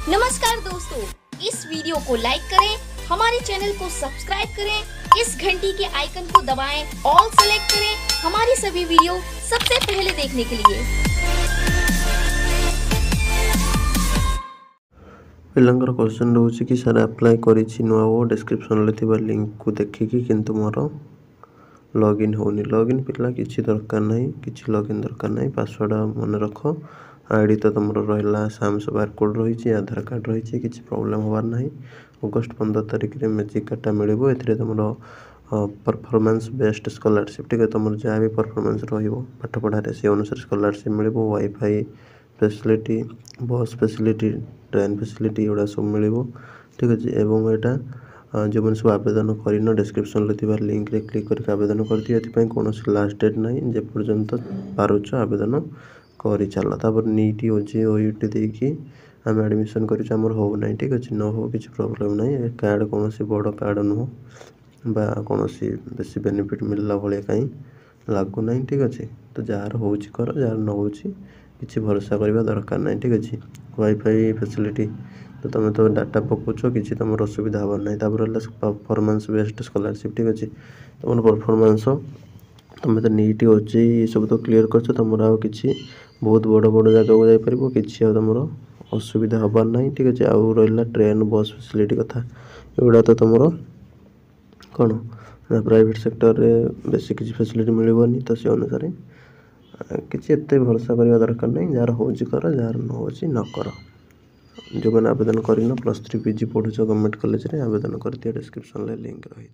नमस्कार दोस्तों, इस वीडियो को लाइक करें, हमारे चैनल को सब्सक्राइब करें, इस घंटी के आइकन को दबाएं, ऑल सेलेक्ट करें हमारी सभी वीडियो सबसे पहले देखने के लिए। पिलांकर क्वेश्चन रोचे कि सर अप्लाई करिछि नुआ वो डिस्क्रिप्शन ले थिबा लिंक को देखिकी किंतु मोर लॉगिन होनी। लॉगिन पिला किछि दरकार नहीं, किछि लॉगिन दरकार नहीं। पासवर्ड मन रख, आईडी तो तुम रहा साम्स बारकोड रही, आधार कार्ड रही, किसी प्रॉब्लम होबार नहीं। अगस्ट 15 तारिख में मैजिक कार्डटा मिले। ए तुम परफॉर्मेंस बेस्ड स्कॉलरशिप, ठीक है, तुम जहाँ भी परफॉर्मेंस रठ पढ़ार से अनुसार स्कॉलरशिप मिले। Wifi facility, bus facility, train facility एगुड़ा सब मिले, ठीक अच्छे। एवं यहाँ जो मैंने सब आवेदन कर डिस्क्रिप्शन लिंक रे क्लिक करके आवेदन कर दिए। ये कौन लास्ट डेट ना जेपर्यंत पारुच आवेदन कर चल। तापर नीट ओजे ओयूटी देखिए आम एडमिशन करमर हो ना, ठीक अच्छे, न हो किसी प्रॉब्लम ना। कार्ड कौन बड़ कार्ड नुह बा कौन बेसी बेनिफिट मिलला भाई कहीं लगुना, ठीक अच्छे। तो जार हो कर, जार न हो किसी भरोसा करवा दरकार ना, ठीक अच्छे। वाईफाई फैसिलिटी तो तुम तो डाटा पकाच कि तुम असुविधा हबार ना। परफॉर्मेंस बेस्ड स्कॉलरशिप, ठीक अच्छे। तुम परफॉर्मेंस तुम तो नीट ओजे ये सब तो क्लीयर कर, तुम कि बहुत बड़ बड़ जगह को जापर कि तुम असुविधा हबार ना, ठीक अच्छे। आउ रहा ट्रेन बस फैसिलिटी कथा, एगुड़ा तो तुम कौन प्राइवेट सेक्टर में बेसी किसी फैसिलिटी मिलनी। तो से अनुसार किसी एत भरोसा करवा दरकार नहीं। जार हो कर, जार न हो न कर। जो मैंने आवेदन कर +3 PG पढ़ुच गवर्नमेंट कॉलेज में आवेदन कर दिया, डिस्क्रिप्शन लिंक रही।